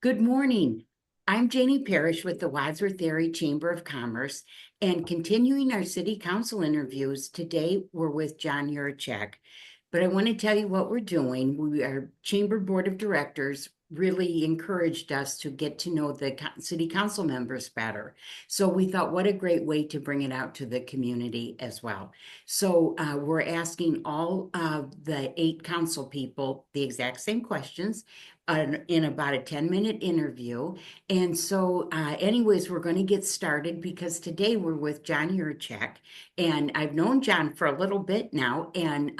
Good morning. I'm Janie Parrish with the Wadsworth Area Chamber of Commerce, and continuing our city council interviews, today we're with John Yurchiak. But I want to tell you what we're doing. Our chamber board of directors really encouraged us to get to know the city council members better. So we thought, what a great way to bring it out to the community as well. So we're asking all of the 8 council people the exact same questions in about a 10-minute interview. And so, anyways, we're going to get started because today we're with John Yurchak. And I've known John for a little bit now and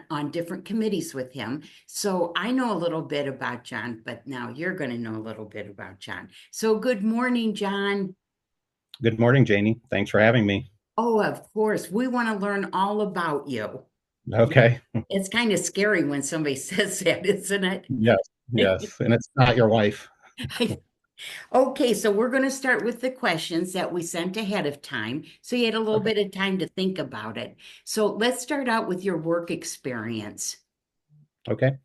on different committees with him. So I know a little bit about John, but now you're going to know a little bit about John. So good morning, John. Good morning, Janie. Thanks for having me. Oh, of course. We want to learn all about you. Yeah. Okay. It's kind of scary when somebody says that, isn't Yes, it? yes. And it's not your wife. Okay, so we're going to start with the questions that we sent ahead of time. So you had a little Okay. bit of time to think about it. So let's start out with your work experience. Okay.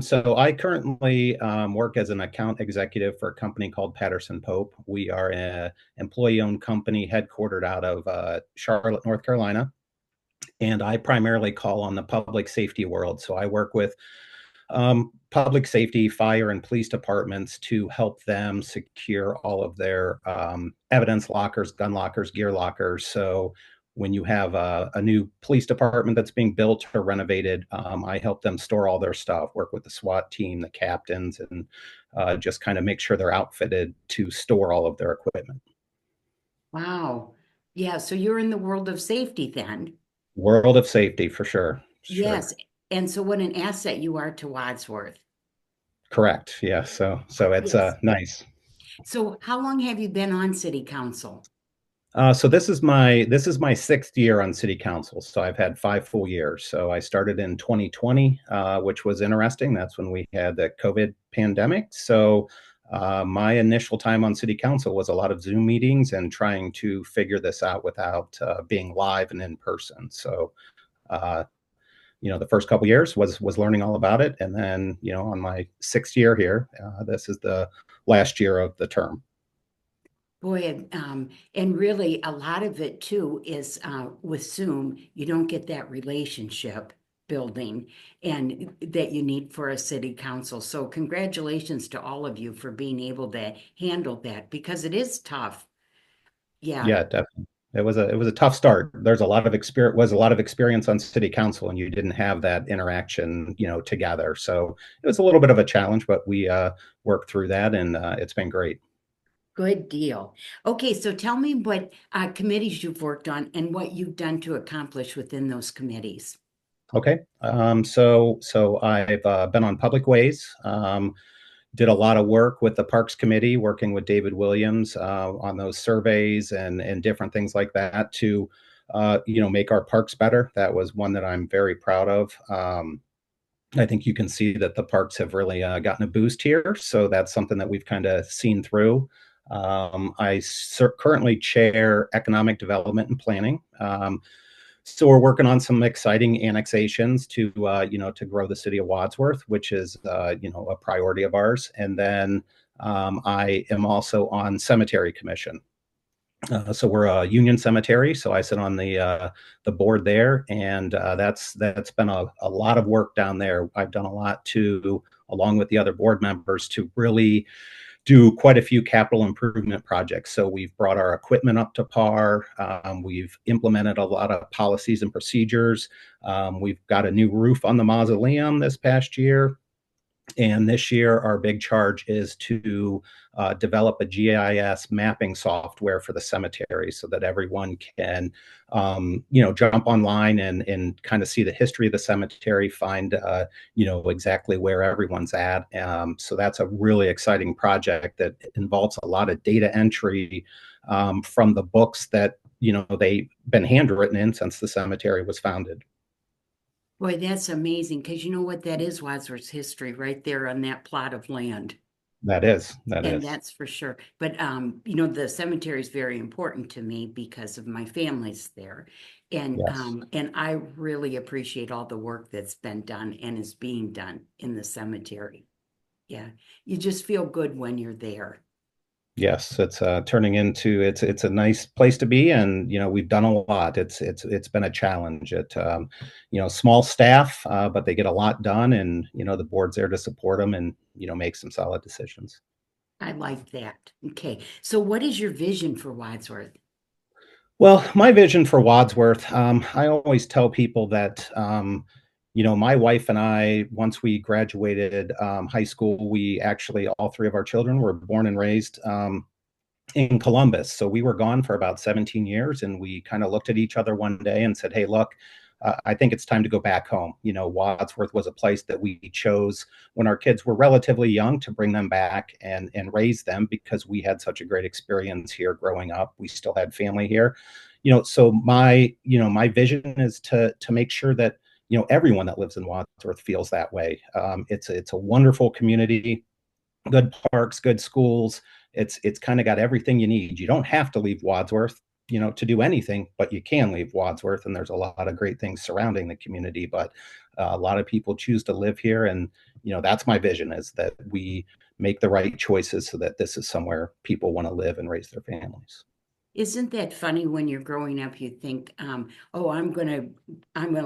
So I currently work as an account executive for a company called Patterson Pope. We are an employee-owned company headquartered out of Charlotte, North Carolina, and I primarily call on the public safety world. So I work with public safety, fire, and police departments to help them secure all of their evidence lockers, gun lockers, gear lockers. So when you have a new police department that's being built or renovated, I help them store all their stuff, work with the SWAT team, the captains, and just kind of make sure they're outfitted to store all of their equipment. Wow. Yeah, so you're in the world of safety then. World of safety for sure. Sure. Yes. And so what an asset you are to Wadsworth. Correct. Yeah. So it's Yes. nice. So how long have you been on city council? So this is my sixth year on city council. So I've had 5 full years. So I started in 2020, which was interesting. That's when we had the COVID pandemic. So my initial time on city council was a lot of Zoom meetings and trying to figure this out without being live and in person. So uh, the first couple years was learning all about it, and then on my sixth year here, this is the last year of the term. Boy, and really a lot of it too is with Zoom, you don't get that relationship building and that you need for a city council. So congratulations to all of you for being able to handle that because it is tough. Yeah, Yeah, definitely. It was a tough start. There's a lot of experience on city council, and you didn't have that interaction, together. So it was a little bit of a challenge, but we worked through that, and it's been great. good deal. Okay, so tell me what committees you've worked on and what you've done to accomplish within those committees. Okay. So I've been on Public Ways. Did a lot of work with the Parks Committee, working with David Williams on those surveys and different things like that to make our parks better. That was one that I'm very proud of. I think you can see that the parks have really gotten a boost here. So that's something that we've kind of seen through. I currently chair economic development and planning. So we're working on some exciting annexations to grow the city of Wadsworth, which is a priority of ours. And then I am also on cemetery commission. So we're a union cemetery, so I sit on the board there, and that's been a lot of work down there. I've done a lot to, along with the other board members, to really do quite a few capital improvement projects. So we've brought our equipment up to par. We've implemented a lot of policies and procedures. We've got a new roof on the mausoleum this past year. And this year, our big charge is to develop a GIS mapping software for the cemetery so that everyone can, jump online and kind of see the history of the cemetery, find, exactly where everyone's at. So that's a really exciting project that involves a lot of data entry from the books that, they've been handwritten in since the cemetery was founded. Boy, that's amazing because you know what that is, Wadsworth's history right there on that plot of land. That is, that And is. that's for sure. But the cemetery is very important to me because of my family's there. Yes. And I really appreciate all the work that's been done and is being done in the cemetery. Yeah. You just feel good when you're there. Yes, it's turning into it's a nice place to be, and we've done a lot. It's been a challenge. Small staff, but they get a lot done, and the board's there to support them and make some solid decisions. I like that. Okay. So what is your vision for Wadsworth? Well, my vision for Wadsworth, I always tell people that, my wife and I, once we graduated high school, we actually, all three of our children were born and raised in Columbus. So we were gone for about 17 years, and we kind of looked at each other one day and said, "Hey, look, I think it's time to go back home." Wadsworth was a place that we chose when our kids were relatively young to bring them back and raise them because we had such a great experience here growing up. We still had family here. So my vision is to make sure that everyone that lives in Wadsworth feels that way. It's a wonderful community, good parks, good schools. It's kind of got everything you need. You don't have to leave Wadsworth, to do anything, but you can leave Wadsworth, and there's a lot of great things surrounding the community. But a lot of people choose to live here, and that's my vision, is that we make the right choices so that this is somewhere people want to live and raise their families. Isn't that funny when you're growing up, you think, oh, I'm gonna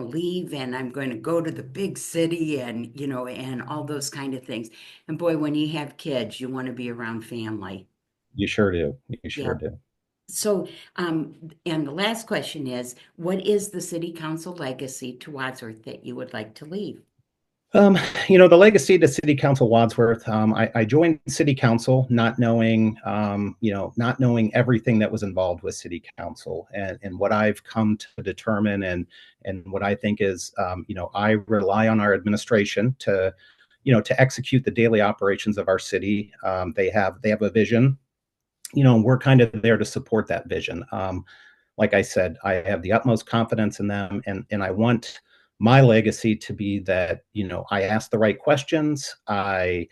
leave and I'm going to go to the big city and, and all those kind of things. And boy, when you have kids, you want to be around family. You sure do. You sure Yeah. do. So, and the last question is, what is the city council legacy to Wadsworth that you would like to leave? Um, the legacy to City Council Wadsworth. I joined City Council not knowing everything that was involved with City Council, and what I've come to determine, and what I think is, I rely on our administration to execute the daily operations of our city. They have a vision, and we're kind of there to support that vision. Like I said, I have the utmost confidence in them, and I want my legacy to be that I asked the right questions. I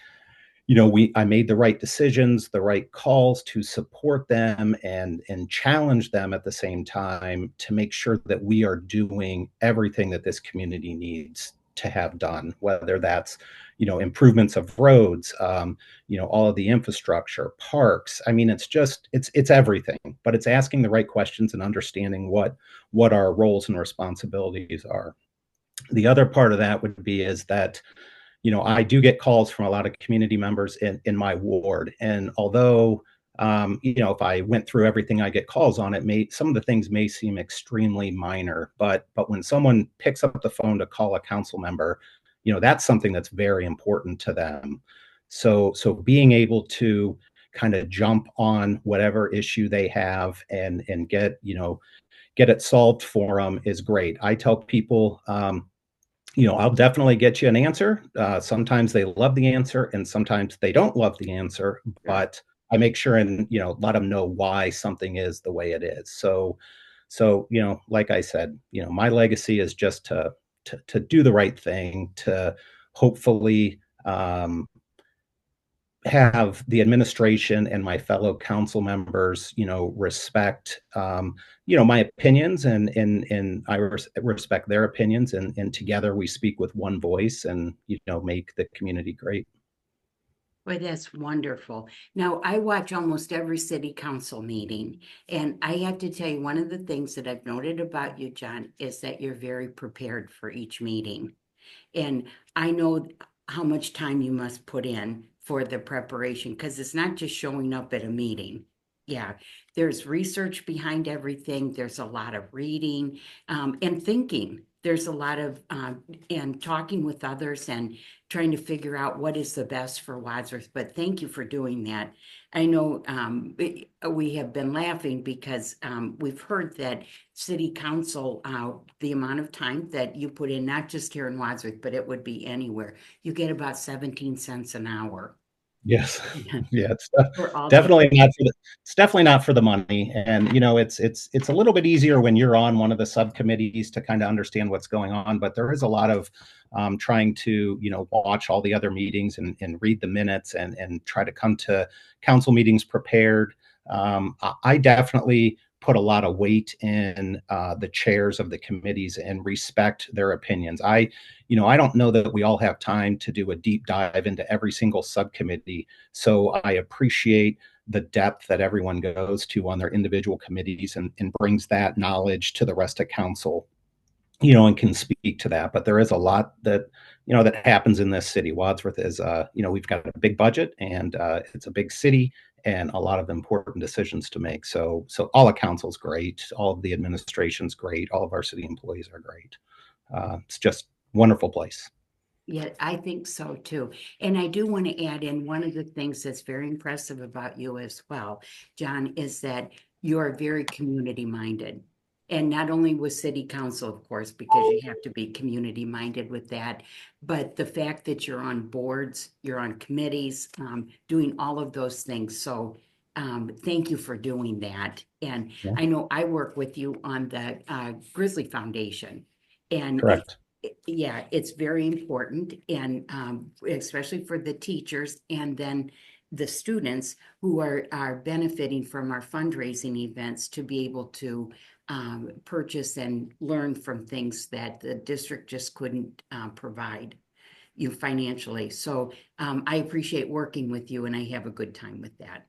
made the right decisions, the right calls to support them and challenge them at the same time to make sure that we are doing everything that this community needs to have done, whether that's improvements of roads, all of the infrastructure, parks. I mean, it's everything, but it's asking the right questions and understanding what our roles and responsibilities are. The other part of that would be is that I do get calls from a lot of community members in my ward. And although, if I went through everything I get calls on, some of the things may seem extremely minor, but when someone picks up the phone to call a council member, that's something that's very important to them. So being able to kind of jump on whatever issue they have and get it solved for them is great. I tell people, I'll definitely get you an answer. Sometimes they love the answer and sometimes they don't love the answer, Sure. but I make sure and, let them know why something is the way it is. So, like I said, my legacy is just to do the right thing, to hopefully, have the administration and my fellow council members, respect, my opinions, and I respect their opinions, and together we speak with one voice, and make the community great. Boy, that's wonderful. Now, I watch almost every city council meeting, and I have to tell you, one of the things that I've noted about you, John, is that you're very prepared for each meeting. And I know how much time you must put in for the preparation because it's not just showing up at a meeting. Yeah, there's research behind everything. There's a lot of reading and thinking. There's a lot of and talking with others and trying to figure out what is the best for Wadsworth. But thank you for doing that. I know we have been laughing because we've heard that city council, the amount of time that you put in, not just here in Wadsworth, but it would be anywhere, you get about 17 cents an hour Yes. Yeah, for all that. it's definitely not for the money. And it's a little bit easier when you're on one of the subcommittees to kind of understand what's going on, but there is a lot of trying to watch all the other meetings and read the minutes and try to come to council meetings prepared. I definitely put a lot of weight in the chairs of the committees and respect their opinions. I don't know that we all have time to do a deep dive into every single subcommittee. So I appreciate the depth that everyone goes to on their individual committees and brings that knowledge to the rest of council, and can speak to that. But there is a lot that happens in this city. Wadsworth is, we've got a big budget, and it's a big city and a lot of important decisions to make. So all of council's great. All of the administration's great. All of our city employees are great. It's just wonderful place. Yeah, I think so too. And I do want to add in one of the things that's very impressive about you as well, John, is that you're very community minded. And not only with city council, of course, because you have to be community minded with that, but the fact that you're on boards, you're on committees, doing all of those things. So thank you for doing that. And Yeah, I know I work with you on the Grizzly Foundation. And correct. yeah, it's very important, and especially for the teachers and then the students who are benefiting from our fundraising events to be able to purchase and learn from things that the district just couldn't provide you financially. So I appreciate working with you, and I have a good time with that.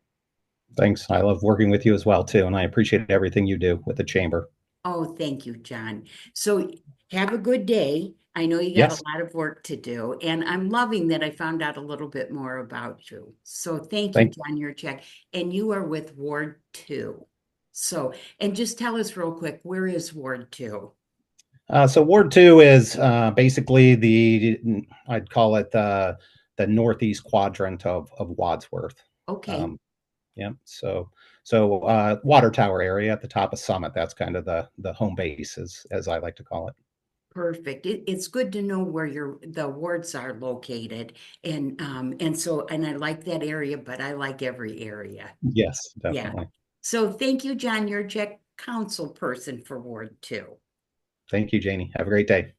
Thanks. I love working with you as well too, and I appreciate everything you do with the chamber. Oh, thank you, John. So have a good day. I know you got a Yes, lot of work to do, and I'm loving that I found out a little bit more about you. So thank you, thank. John Yurchiak. And you are with Ward 2. So, and just tell us real quick, where is Ward 2? So Ward 2 is basically I'd call it the northeast quadrant of Wadsworth. Okay, Um, yeah, so water tower area at the top of Summit. That's kind of the home base, as I like to call it. perfect. It's good to know where the wards are located. And so, and I like that area, but I like every area. Yes, Yeah. definitely. So thank you, John Yurchiak, council person for Ward 2. Thank you, Janie. Have a great day.